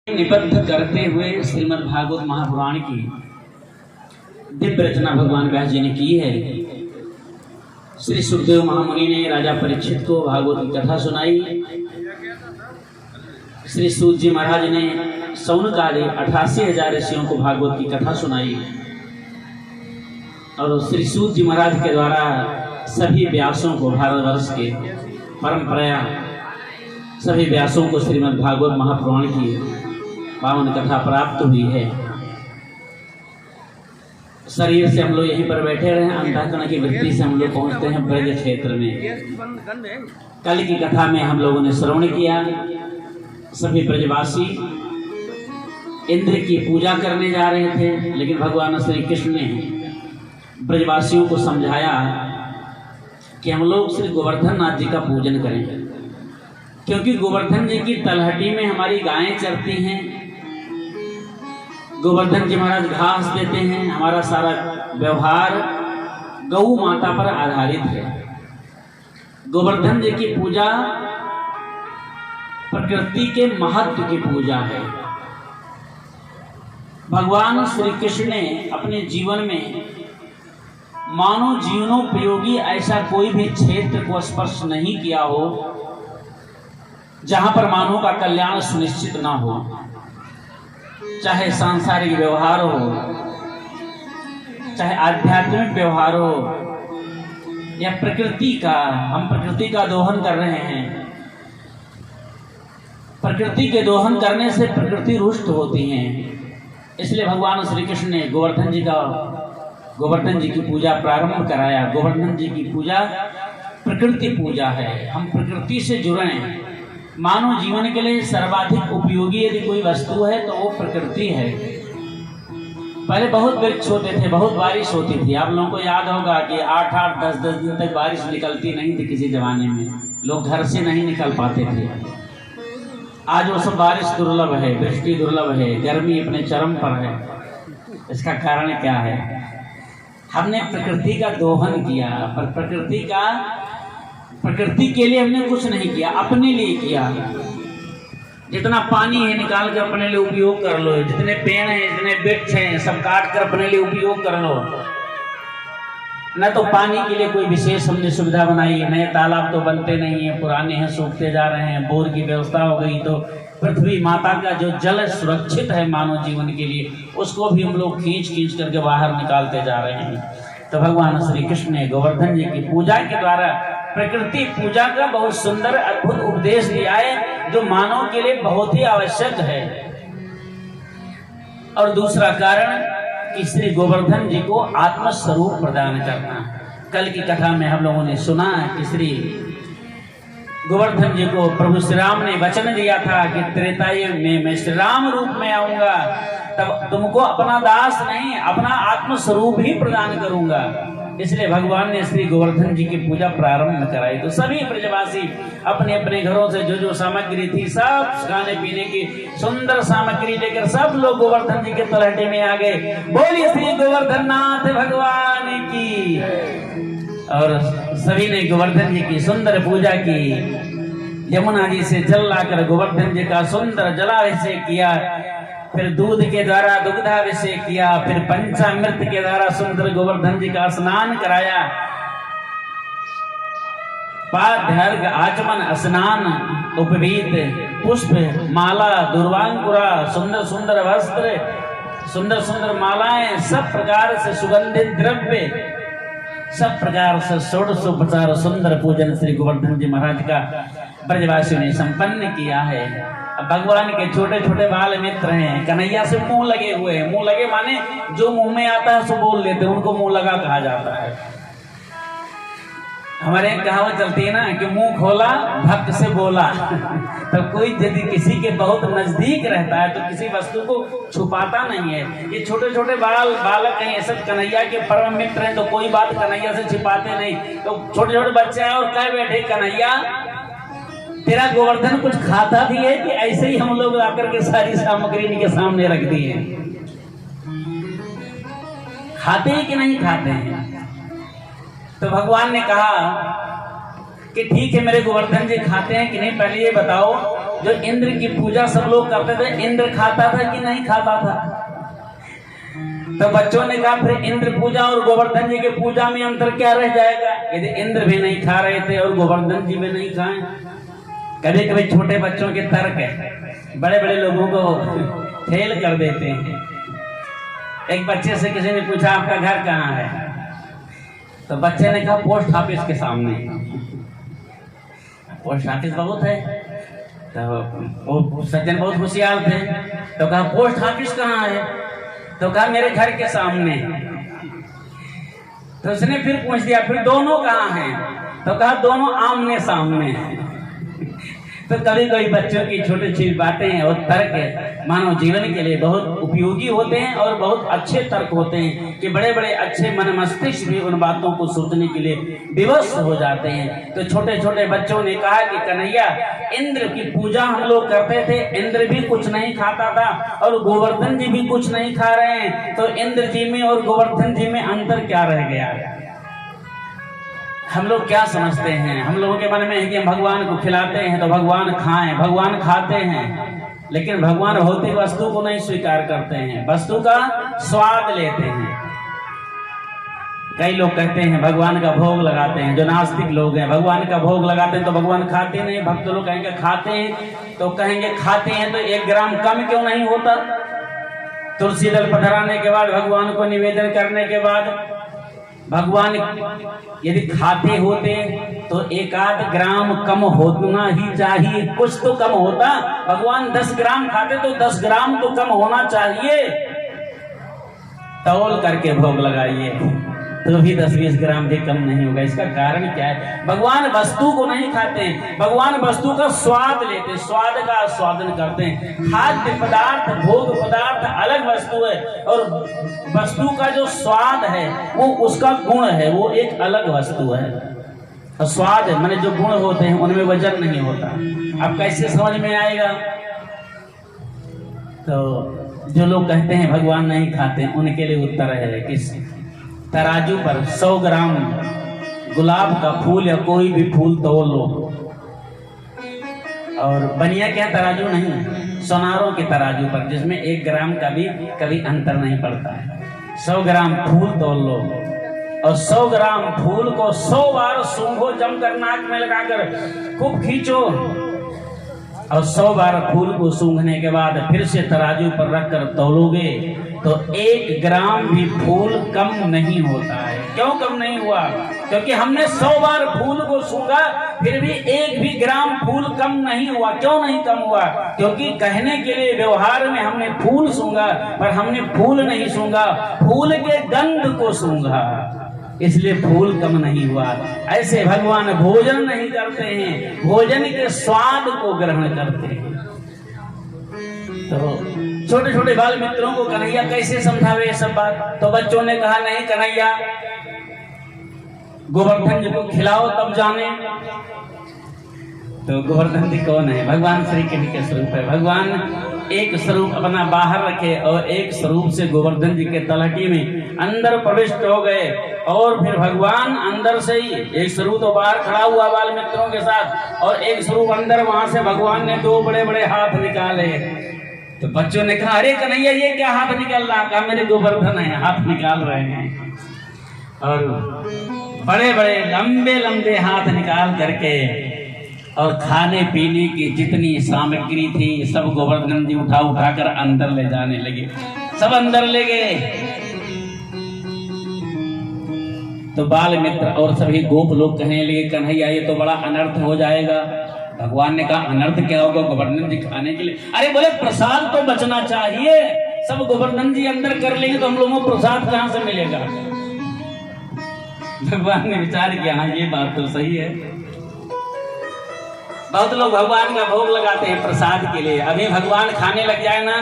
निबद्ध करते हुए श्रीमद् भागवत महापुराण की दिव्य रचना भगवान व्यास जी ने की है। श्री सुखदेव महामुनि ने राजा परीक्षित को भागवत की कथा सुनाई। श्री सूत जी महाराज ने सौनक आदि 88,000 ऋषियों को भागवत की कथा सुनाई और श्री सूत जी महाराज के द्वारा सभी व्यासों को भारतवर्ष के परंपरा सभी व्यासों को श्रीमद् भागवत महापुराण की पावन कथा प्राप्त हुई है। शरीर से हम लोग यहीं पर बैठे रहे, अंतःकरण की वृत्ति से हम लोग पहुंचते हैं ब्रज क्षेत्र में। कल की कथा में हम लोगों ने श्रवण किया। सभी ब्रजवासी इंद्र की पूजा करने जा रहे थे, लेकिन भगवान श्री कृष्ण ने ब्रजवासियों को समझाया कि हम लोग श्री गोवर्धन नाथ जी का पूजन करें, क्योंकि गोवर्धन जी की तलहटी में हमारी गायें चरती हैं। गोवर्धन जी महाराज घास देते हैं। हमारा सारा व्यवहार गौ माता पर आधारित है। गोवर्धन जी की पूजा प्रकृति के महत्व की पूजा है। भगवान श्री कृष्ण ने अपने जीवन में मानव जीवनोपयोगी ऐसा कोई भी क्षेत्र को स्पर्श नहीं किया हो जहां पर मानव का कल्याण सुनिश्चित ना हो। चाहे सांसारिक व्यवहार हो, चाहे आध्यात्मिक व्यवहार हो, या प्रकृति का, हम प्रकृति का दोहन कर रहे हैं। प्रकृति के दोहन करने से प्रकृति रुष्ट होती है। इसलिए भगवान श्री कृष्ण ने गोवर्धन जी की पूजा प्रारंभ कराया। गोवर्धन जी की पूजा प्रकृति पूजा है। हम प्रकृति से जुड़े हैं। मानव जीवन के लिए सर्वाधिक उपयोगी यदि कोई वस्तु है तो वो प्रकृति है। पहले बहुत वृक्ष होते थे, बहुत बारिश होती थी। आप लोगों को याद होगा कि 8-8, 10-10 दिन तक बारिश निकलती नहीं थी। किसी जमाने में लोग घर से नहीं निकल पाते थे। आज वो सब बारिश दुर्लभ है, वृष्टि दुर्लभ है, गर्मी अपने चरम पर है। इसका कारण क्या है? हमने प्रकृति का दोहन किया, पर प्रकृति के लिए हमने कुछ नहीं किया, अपने लिए किया। जितना पानी है निकाल कर अपने लिए उपयोग कर लो, जितने पेड़ हैं, जितने वृक्ष हैं, सब काट कर अपने लिए उपयोग कर लो। न तो पानी के लिए कोई विशेष हमने सुविधा बनाई है। नए तालाब तो बनते नहीं है, पुराने हैं, सूखते जा रहे हैं। बोर की व्यवस्था हो गई तो पृथ्वी माता का जो जल सुरक्षित है मानव जीवन के लिए, उसको भी हम लोग खींच करके बाहर निकालते जा रहे हैं। तो भगवान श्री कृष्ण ने गोवर्धन जी की पूजा के द्वारा प्रकृति पूजा का बहुत सुंदर अद्भुत उपदेश दिया है, जो मानव के लिए बहुत ही आवश्यक है। और दूसरा कारण कि श्री गोवर्धन जी को आत्मस्वरूप प्रदान करना। कल की कथा में हम लोगों ने सुना कि श्री गोवर्धन जी को प्रभु श्री राम ने वचन दिया था कि त्रेतायुग में मैं श्री राम रूप में आऊंगा, तब तुमको अपना दास नहीं, अपना आत्मस्वरूप ही प्रदान करूंगा। इसलिए भगवान ने श्री गोवर्धन जी की पूजा प्रारंभ कराई। तो सभी ब्रजवासी अपने अपने घरों से जो सामग्री थी, सब खाने पीने की सुंदर सामग्री लेकर सब लोग गोवर्धन जी के तलहटे में आ गए। बोलिए श्री गोवर्धन नाथ भगवान की। और सभी ने गोवर्धन जी की सुंदर पूजा की। यमुना जी से जल लाकर गोवर्धन जी का सुंदर जलाभिषेक किया, फिर दूध के द्वारा दुग्धाभिषेक किया, फिर पंचामृत के द्वारा सुंदर गोवर्धन जी का स्नान कराया। पाद्यर्घ, आचमन, स्नान, उपवीत, पुष्प, माला, दुर्वांकुरा, सुंदर सुंदर वस्त्र, सुंदर सुंदर मालाएं, सब प्रकार से सुगंधित द्रव्य, सब प्रकार से षोडशोपचार सुंदर पूजन श्री गोवर्धन जी महाराज का ब्रजवासियों ने संपन्न किया है। अब भगवान के छोटे छोटे बाल मित्र हैं, कन्हैया से मुंह लगे हुए हैं। मुंह लगे माने जो मुंह में आता है सो बोल लेते हैं, उनको मुंह लगा कहा जाता है। हमारे यहाँ कहावत चलती है ना कि मुंह खोला भक्त से बोला। तो कोई यदि किसी के बहुत नजदीक रहता है तो किसी वस्तु को छुपाता नहीं है। ये छोटे छोटे बालक हैं, ये सब कन्हैया के परम मित्र हैं, तो कोई बात कन्हैया से छिपाते नहीं। तो छोटे छोटे बच्चे हैं और कह बैठे कन्हैया तेरा गोवर्धन कुछ खाता भी है कि ऐसे ही हम लोग आकर के सारी सामग्री इनके सामने रख दी है? खाते हैं कि नहीं खाते हैं? तो भगवान ने कहा कि ठीक है मेरे गोवर्धन जी खाते हैं कि नहीं, पहले ये बताओ जो इंद्र की पूजा सब लोग करते थे, इंद्र खाता था कि नहीं खाता था? तो बच्चों ने कहा फिर इंद्र पूजा और गोवर्धन जी के पूजा में अंतर क्या रह जाएगा? यदि इंद्र भी नहीं खा रहे थे और गोवर्धन जी भी नहीं खाए। कभी कभी छोटे बच्चों के तर्क है बड़े बड़े लोगों को फेल कर देते हैं। एक बच्चे से किसी ने पूछा आपका घर कहाँ है? तो बच्चे ने कहा पोस्ट ऑफिस के सामने। पोस्ट ऑफिस बहुत है, तो वो सज्जन बहुत होशियार थे, तो कहा पोस्ट ऑफिस कहाँ है? तो कहा मेरे घर के सामने। तो उसने फिर पूछ दिया फिर दोनों कहाँ हैं? तो कहा दोनों आमने सामने। तो कभी कभी बच्चों की छोटी छोटी बातें और तर्क मानव जीवन के लिए बहुत उपयोगी होते हैं और बहुत अच्छे तर्क होते हैं कि बड़े बड़े अच्छे मन मस्तिष्क भी उन बातों को सोचने के लिए विवश हो जाते हैं। तो छोटे छोटे बच्चों ने कहा कि कन्हैया, इंद्र की पूजा हम लोग करते थे, इंद्र भी कुछ नहीं खाता था और गोवर्धन जी भी कुछ नहीं खा रहे हैं, तो इंद्र जी में और गोवर्धन जी में अंतर क्या रह गया? हम लोग क्या समझते हैं? हम लोगों के मन में है कि हम भगवान को खिलाते हैं तो भगवान खाएं, भगवान खाते हैं, लेकिन भगवान भौतिक वस्तु को नहीं स्वीकार करते हैं, वस्तु का स्वाद लेते हैं। कई लोग कहते हैं भगवान का भोग लगाते हैं, जो नास्तिक लोग हैं भगवान का भोग लगाते हैं तो भगवान खाते नहीं। भक्त लोग कहेंगे खाते हैं, तो कहेंगे खाते हैं तो 1 ग्राम कम क्यों नहीं होता? तुलसी दल पधराने के बाद, भगवान को निवेदन करने के बाद, भगवान यदि खाते होते तो 1-8 ग्राम कम होना ही चाहिए, कुछ तो कम होता। भगवान 10 ग्राम खाते तो 10 ग्राम तो कम होना चाहिए। तौल करके भोग लगाइए तो भी 10-20 ग्राम भी कम नहीं होगा। इसका कारण क्या है? भगवान वस्तु को नहीं खाते हैं, भगवान वस्तु का स्वाद लेते हैं, स्वाद का आस्वादन करते हैं। खाद्य पदार्थ, भोग पदार्थ अलग वस्तु है और वस्तु का जो स्वाद है वो उसका गुण है, वो एक अलग वस्तु है। और स्वाद माने जो गुण होते हैं उनमें वजन नहीं होता। अब कैसे समझ में आएगा? तो जो लोग कहते हैं भगवान नहीं खाते, उनके लिए उत्तर है कि तराजू पर 100 ग्राम गुलाब का फूल या कोई भी फूल तोल लो, और बनिया क्या तराजू नहीं, सोनारों के तराजू पर, जिसमें 1 ग्राम का भी कभी अंतर नहीं पड़ता है। 100 ग्राम फूल तोल लो और 100 ग्राम फूल को 100 बार सूंघो, जमकर नाक में लगाकर खूब खींचो, और 100 बार फूल को सूंघने के बाद फिर से तराजू पर रखकर तौलोगे तो 1 ग्राम भी फूल कम नहीं होता है। क्यों कम नहीं हुआ? क्योंकि हमने 100 बार फूल को सूंघा, फिर भी 1 भी ग्राम फूल कम नहीं हुआ। क्यों नहीं कम हुआ? क्योंकि कहने के लिए व्यवहार में हमने फूल सूंघा, पर हमने फूल नहीं सूंघा, फूल के गंध को सूंघा, इसलिए फूल कम नहीं हुआ। ऐसे भगवान भोजन नहीं करते हैं, भोजन के स्वाद को ग्रहण करते हैं। तो छोटे छोटे बाल मित्रों को कन्हैया कैसे समझावे ये सब बात? तो बच्चों ने कहा नहीं कन्हैया, गोवर्धन जी को खिलाओ तब जाने। तो गोवर्धन जी कौन है? भगवान श्री कृष्ण के स्वरूप है। भगवान एक स्वरूप अपना बाहर रखे और एक स्वरूप से गोवर्धन जी के तलहटी में अंदर प्रविष्ट हो गए, और फिर भगवान अंदर से ही, एक स्वरूप तो बाहर खड़ा हुआ बाल मित्रों के साथ और एक स्वरूप अंदर, वहां से भगवान ने 2 बड़े बड़े हाथ निकाले। तो बच्चों ने कहा अरे कन्हैया ये क्या हाथ निकाल रहा? कहा मेरे गोवर्धन है, हाथ निकाल रहे हैं। और बड़े बड़े लंबे लंबे हाथ निकाल करके और खाने पीने की जितनी सामग्री थी सब गोवर्धन जी उठा उठा कर अंदर ले जाने लगे, सब अंदर ले गए। तो बाल मित्र और सभी गोप लोग कहने लगे कन्हैया ये तो बड़ा अनर्थ हो जाएगा। भगवान ने कहा अनर्थ क्या होगा? गोवर्धन जी खाने के लिए, अरे बोले प्रसाद तो बचना चाहिए, सब गोवर्धन जी अंदर कर लेंगे तो हम लोगों को प्रसाद कहां से मिलेगा? भगवान ने विचार किया हाँ ये बात तो सही है। बहुत लोग भगवान का भोग लगाते हैं प्रसाद के लिए। अभी भगवान खाने लग जाए ना,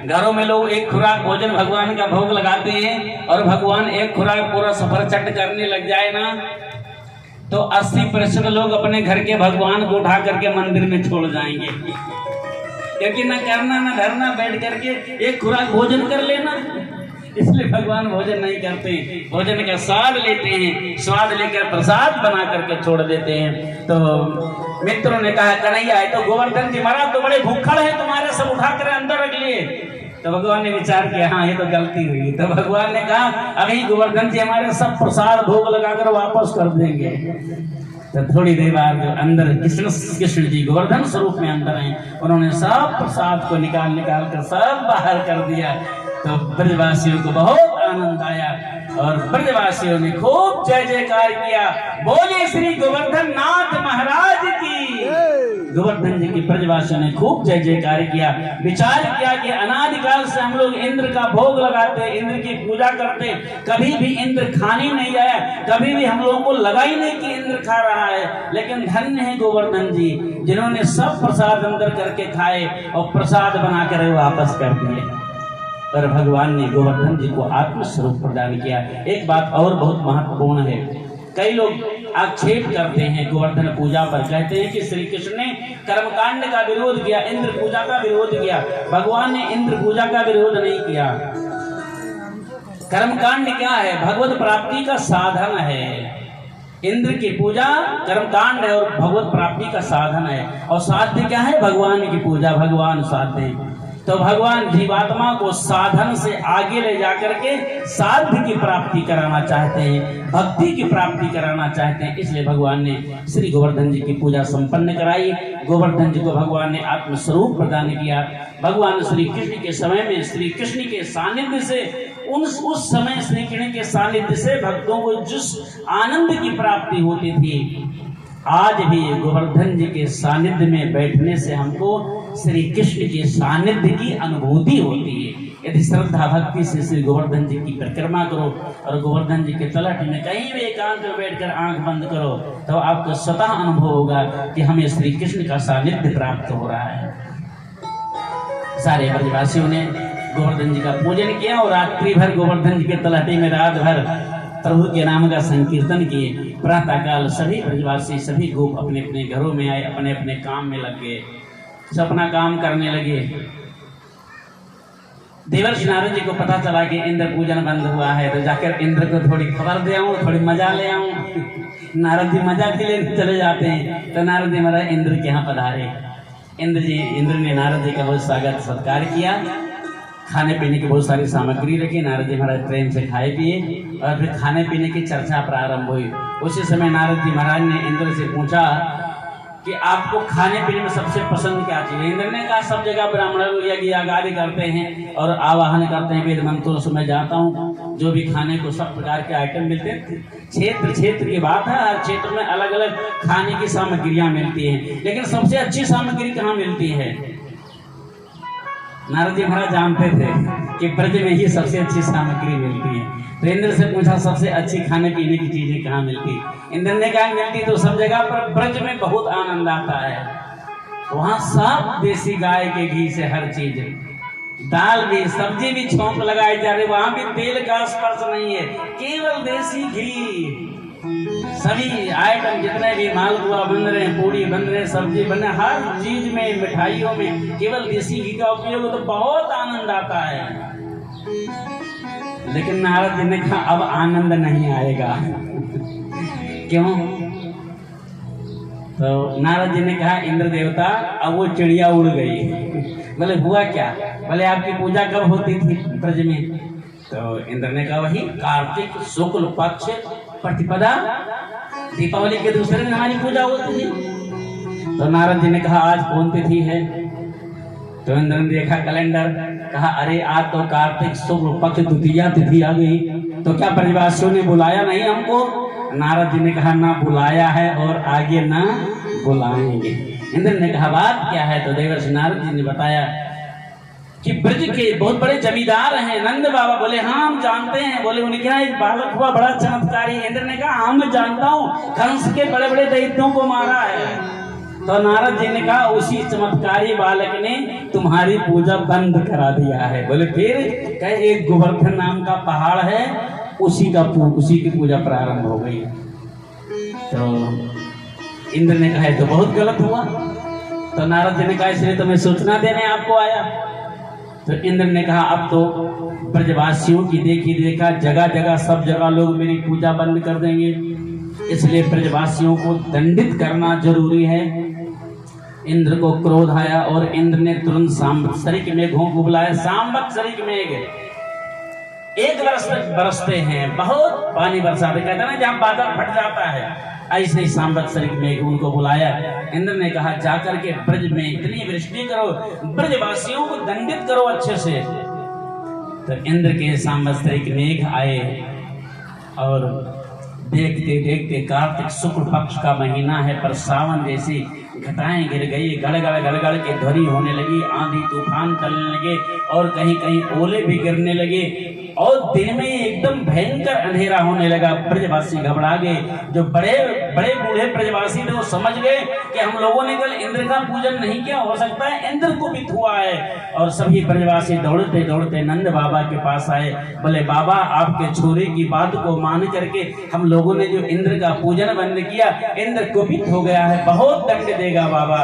घरों में लोग एक खुराक भोजन भगवान का भोग लगाते हैं और भगवान एक खुराक पूरा सफर चट करने लग जाए ना, तो 80% लोग अपने घर के भगवान को उठा करके मंदिर में छोड़ जाएंगे, क्योंकि न करना न धरना, बैठ करके एक खुराक भोजन कर लेना। इसलिए भगवान भोजन नहीं करते, भोजन का स्वाद लेते हैं, स्वाद लेकर प्रसाद बना करके छोड़ देते हैं। तो मित्रों ने कहा कन्हैया है तो गोवर्धन जी महाराज तो बड़े भूखड़ है तुम्हारे, सब उठा कर अंदर रख लिए। तो भगवान ने विचार किया हाँ ये तो गलती हुई। तो भगवान ने कहा अभी गोवर्धन जी हमारे सब प्रसाद भोग लगाकर वापस कर देंगे। तो थोड़ी देर बाद अंदर कृष्ण जी गोवर्धन स्वरूप में अंदर आए, उन्होंने सब प्रसाद को निकाल कर सब बाहर कर दिया। तो ब्रजवासियों को बहुत आनंद आया और ब्रजवासियों ने खूब जय जयकार किया, बोले श्री गोवर्धन नाथ महाराज की। गोवर्धन जी की ब्रजवासियों ने खूब जय जयकार किया। विचार किया कि अनादिकाल से हम लोग इंद्र का भोग लगाते, इंद्र की पूजा करते, कभी भी इंद्र खाने नहीं आया, कभी भी हम लोगों को लगा ही नहीं कि इंद्र खा रहा है। लेकिन धन्य है गोवर्धन जी जिन्होंने सब प्रसाद अंदर करके खाए और प्रसाद बनाकर वापस कर दिए। पर भगवान ने गोवर्धन जी को आत्मस्वरूप प्रदान किया। एक बात और बहुत महत्वपूर्ण है, कई लोग आक्षेप करते हैं गोवर्धन पूजा पर, कहते हैं कि श्री कृष्ण ने कर्मकांड का विरोध किया, इंद्र पूजा का विरोध किया। भगवान ने इंद्र पूजा का विरोध नहीं किया। कर्मकांड क्या है? भगवत प्राप्ति का साधन है। इंद्र की पूजा कर्मकांड है और भगवत प्राप्ति का साधन है। और साध्य क्या है? भगवान की पूजा, भगवान साध्य। तो भगवान जीवात्मा को साधन से आगे ले जाकर के साध्य की प्राप्ति कराना चाहते हैं, भक्ति की प्राप्ति कराना चाहते हैं। इसलिए भगवान ने श्री गोवर्धन जी की पूजा संपन्न कराई। गोवर्धन जी को भगवान ने आत्मस्वरूप प्रदान किया। भगवान श्री कृष्ण के समय में श्री कृष्ण के सानिध्य से उस समय श्री कृष्ण के सानिध्य से भक्तों को जिस आनंद की प्राप्ति होती थी, आज भी गोवर्धन जी के सानिध्य में बैठने से हमको श्री कृष्ण के सानिध्य की अनुभूति होती है। यदि श्रद्धा भक्ति से श्री गोवर्धन जी की परिक्रमा करो और गोवर्धन जी के तलहट में कहीं भी एकांत में बैठकर आंख बंद करो तो आपको स्वतः अनुभव होगा कि हमें श्री कृष्ण का सानिध्य प्राप्त हो रहा है। सारे ब्रजवासियों ने गोवर्धन जी का पूजन किया और रात्रि भर गोवर्धन जी के तलहटे में रात भर प्रभु के नाम का संकीर्तन किए। प्रातः काल सभी ब्रजवासी सभी गोप अपने अपने घरों में आए, अपने अपने काम में लग गए, सब अपना काम करने लगे। देवर्षि नारद जी को पता चला कि इंद्र पूजन बंद हुआ है, तो जाकर इंद्र को थोड़ी खबर दे आऊं, थोड़ी मजा ले आऊं। नारद जी मजा के लिए चले जाते हैं। तो नारद जी महाराज इंद्र के यहाँ पधारे। इंद्र ने नारद जी का बहुत स्वागत सत्कार किया, खाने पीने की बहुत सारी सामग्री रखी। नारद जी महाराज प्रेम से खाए पिए और फिर खाने पीने की चर्चा प्रारंभ हुई। उसी समय नारद जी महाराज ने इंद्र से पूछा कि आपको खाने पीने में सबसे पसंद क्या चीज़ है? इंद्र ने कहा सब जगह ब्राह्मण लोग यज्ञ आदि करते हैं और आवाहन करते हैं, वेद मंत्रों से मैं जाता हूँ, जो भी खाने को सब प्रकार के आइटम मिलते हैं। क्षेत्र की बात है, हर क्षेत्र में अलग अलग खाने की सामग्रियाँ मिलती हैं, लेकिन सबसे अच्छी सामग्री कहाँ मिलती है? नारद जी महाराज जानते थे कि ब्रज में ही सबसे अच्छी सामग्री मिलती है। तो इंद्र से पूछा सबसे अच्छी खाने पीने की चीजें कहाँ मिलती? इंद्र ने कहा मिलती तो सब जगह पर, ब्रज में बहुत आनंद आता है। वहाँ सब देसी गाय के घी से हर चीज, दाल भी सब्जी भी छौंक लगाई जा रही, वहाँ भी तेल का स्पर्श नहीं है, केवल देसी घी। सभी आइटम जितने भी मालपुआ बन रहे हैं, पूड़ी बन रहे हैं, सब्जी बन रहे, हर चीज में, मिठाइयों में केवल देसी घी का उपयोग, तो बहुत आनंद आता है। लेकिन नारद जी ने कहा अब आनंद नहीं आएगा। क्यों? तो नारद जी ने कहा इंद्र देवता अब वो चिड़िया उड़ गई। बोले हुआ क्या? बोले आपकी पूजा कब होती थी ब्रज में? तो इंद्र ने कहा वही कार्तिक शुक्ल पक्ष प्रतिपदा, दीपावली के दूसरे दिन हमारी पूजा होती थी। तो नारद जी ने कहा आज कौन तिथि है? तो इंद्र ने देखा कैलेंडर, कहा अरे आज तो कार्तिक शुक्ल पक्ष द्वितीया तिथि आ गई, तो क्या ब्रजवासियों ने बुलाया नहीं हमको? नारद जी ने कहा ना बुलाया है और आगे ना बुलाएंगे। इंद्र ने कहा बात क्या है? तो देवर्षि नारद जी ने बताया कि ब्रज के बहुत बड़े जमींदार हैं नंद बाबा। बोले हाँ हम जानते हैं। बोले उन्हें क्या एक बालक हुआ बड़ा चमत्कारी। इंद्र ने कहा हाँ मैं जानता हूँ, कंस के बड़े बड़े दैत्यों को मारा है। तो नारद जी ने कहा उसी चमत्कारी बालक ने तुम्हारी पूजा बंद करा दिया है। बोले फिर? कहे एक गोवर्धन नाम का पहाड़ है, उसी की पूजा प्रारंभ हो गई। तो इंद्र ने कहा तो बहुत गलत हुआ। तो नारद जी ने कहा इसलिए तो मैं सूचना देने आपको आया। तो इंद्र ने कहा अब तो ब्रजवासियों की देखी देखा जगह जगह सब जगह लोग मेरी पूजा बंद कर देंगे, इसलिए ब्रजवासियों को दंडित करना जरूरी है। इंद्र को क्रोध आया और इंद्र ने तुरंत सांवत्सरिक मेघों को बुलाया। सांवत्सरिक मेघ 1 वर्ष तक बरसते हैं, बहुत पानी बरसाते, कहते हैं ना जहाँ बादल फट जाता है, ऐसे ही सांवत्सरिक मेघ उनको बुलाया। इंद्र ने कहा जाकर के ब्रज में इतनी वृष्टि करो, ब्रजवासियों को दंडित करो अच्छे से। तो इंद्र के सांवत्सरिक मेघ आए और देखते देखते कार्तिक शुक्ल पक्ष का महीना है, पर सावन जैसी घटाएं गिर गई, गड़गड़ के ध्वनि होने लगी, आंधी तूफान चलने लगे और कहीं कहीं ओले भी गिरने लगे और दिन में एकदम भयंकर अंधेरा होने लगा। ब्रजवासी घबरा गए। जो बड़े बड़े बूढ़े ब्रजवासी थे वो समझ गए कि हम लोगों ने कल इंद्र का पूजन नहीं किया, हो सकता है इंद्र को भी हुआ है। और सभी ब्रजवासी दौड़ते दौड़ते नंद बाबा के पास आए। बोले बाबा आपके छोरे की बात को मान करके हम लोगों ने जो इंद्र का पूजन बंद किया, इंद्र कुपित हो गया है, बहुत दंड देगा बाबा।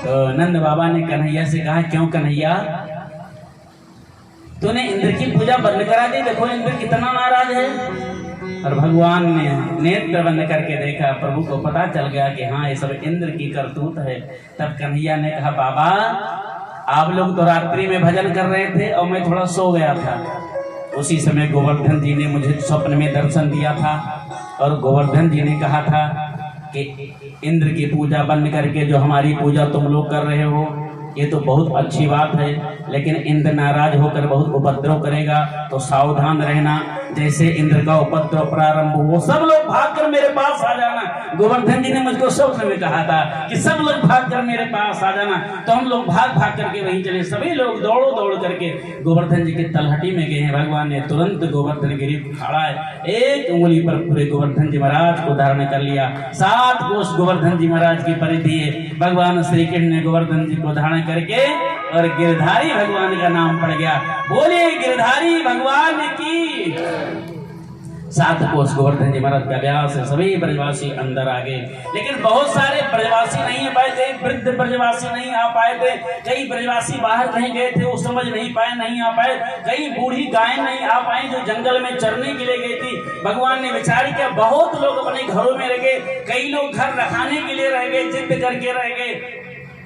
तो नंद बाबा ने कन्हैया से कहा क्यों कन्हैया, तूने इंद्र की पूजा बंद करा दी, देखो इंद्र कितना नाराज है। और भगवान ने नेत्र बंद करके देखा, प्रभु को पता चल गया कि हाँ ये सब इंद्र की करतूत है। तब कन्हैया ने कहा बाबा आप लोग तो रात्रि में भजन कर रहे थे और मैं थोड़ा सो गया था, उसी समय गोवर्धन जी ने मुझे स्वप्न में दर्शन दिया था और गोवर्धन जी ने कहा था कि इंद्र की पूजा बंद करके जो हमारी पूजा तुम लोग कर रहे हो ये तो बहुत अच्छी बात है, लेकिन इंद्र नाराज होकर बहुत उपद्रव करेगा, तो सावधान रहना। जैसे इंद्र का उपद्रव प्रारंभ हो सब लोग भागकर मेरे पास आ जाना। गोवर्धन जी ने मुझको स्वप्न में कहा था कि सब लोग भागकर मेरे पास आ जाना। तो हम लोग भाग भाग करके वहीं चले, सभी लोग दौड़ो दौड़ करके गोवर्धन जी की तलहटी में गए हैं। भगवान ने तुरंत गोवर्धन गिरी खड़ा है, एक उंगली पर पूरे गोवर्धन जी महाराज को धारण कर लिया। 7 कोस गोवर्धन जी महाराज की परिधि है। भगवान श्री कृष्ण ने गोवर्धन जी को धारण करके और गिरधारी भगवान का नाम पड़ गया। बोले गिरधारी भगवान की। 7 कोस गोवर्धन जी महाराज का व्यास है। सभी ब्रजवासी अंदर आ गए, लेकिन बहुत सारे ब्रजवासी नहीं आ पाए थे, वृद्ध ब्रजवासी नहीं आ पाए थे, कई ब्रजवासी बाहर कहीं गए थे वो समझ नहीं पाए, नहीं आ पाए, कई बूढ़ी गाय नहीं आ पाई जो जंगल में चरने के लिए गई थी। भगवान ने विचार किया, बहुत लोग अपने घरों में रह गए, कई लोग घर रखाने के लिए रह गए, जिद करके रह गए,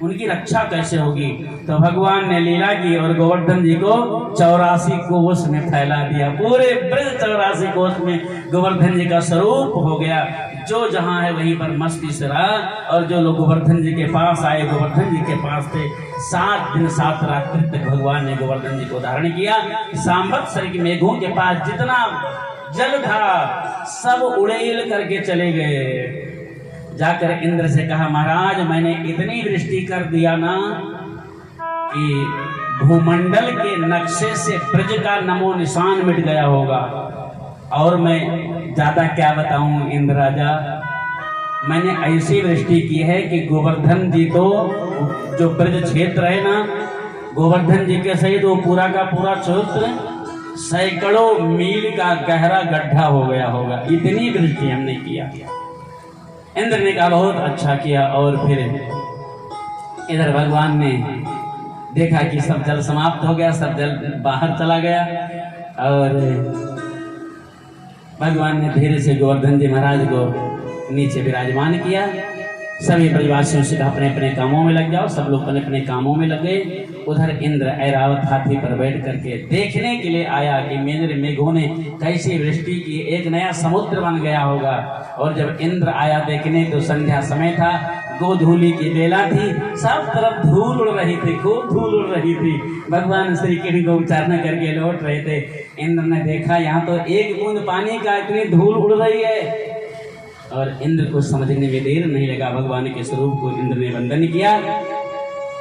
उनकी रक्षा कैसे होगी। तो भगवान ने लीला की और गोवर्धन जी को 84 कोस में फैला दिया। पूरे ब्रज 84 कोस में गोवर्धन जी का स्वरूप हो गया। जो जहां है वहीं पर मस्ती से रहा। और जो लोग गोवर्धन जी के पास आए, गोवर्धन जी के पास थे, 7 दिन 7 रात्रि तक भगवान ने गोवर्धन जी को धारण किया। सांवत्सरिक मेघों के पास जितना जल था सब उड़ेल करके चले गए। जाकर इंद्र से कहा महाराज मैंने इतनी वृष्टि कर दिया ना कि भूमंडल के नक्शे से ब्रज का नमो निशान मिट गया होगा। और मैं ज्यादा क्या बताऊं इंद्र राजा, मैंने ऐसी वृष्टि की है कि गोवर्धन जी तो जो ब्रज क्षेत्र है ना, गोवर्धन जी के सहित वो पूरा का पूरा क्षेत्र सैकड़ों मील का गहरा गड्ढा हो गया होगा। इतनी वृष्टि हमने किया। इंद्र ने कहा बहुत अच्छा किया। और फिर इधर भगवान ने देखा कि सब जल समाप्त हो गया, सब जल बाहर चला गया और भगवान ने धीरे से गोवर्धन जी महाराज को नीचे विराजमान किया। सभी ब्रजवासियों से कहा अपने अपने कामों में लग जाओ। सब लोग अपने अपने कामों में लगे। उधर इंद्र ऐरावत हाथी पर बैठ करके देखने के लिए आया कि मेघों ने कैसी वृष्टि की, एक नया समुद्र बन गया होगा। और जब इंद्र आया देखने तो संध्या समय था, गोधूली की बेला थी, सब तरफ धूल उड़ रही थी, खूब धूल उड़ रही थी। भगवान श्री कृष्ण को उच्चारण करके लौट रहे थे। इंद्र ने देखा यहाँ तो एक बूंद पानी का इतनी धूल उड़ रही है। और इंद्र को समझने में देर नहीं लगा। भगवान के स्वरूप को इंद्र ने वंदन किया।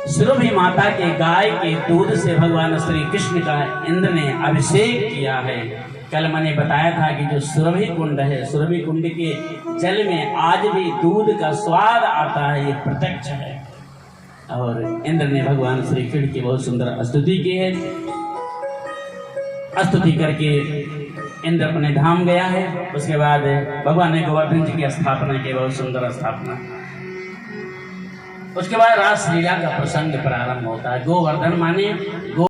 सुरभि माता के गाय के दूध से भगवान श्री कृष्ण का इंद्र ने अभिषेक किया है। कल मैंने बताया था कि जो सुरभि कुंड है, सुरभि कुंड के जल में आज भी दूध का स्वाद आता है, ये प्रत्यक्ष है। और इंद्र ने भगवान श्री कृष्ण की बहुत सुंदर स्तुति की है। स्तुति करके इंद्र अपने धाम गया है। उसके बाद भगवान ने गोवर्धन जी की स्थापना की, बहुत सुंदर स्थापना। उसके बाद रासलीला का प्रसंग प्रारंभ होता है। गोवर्धन माने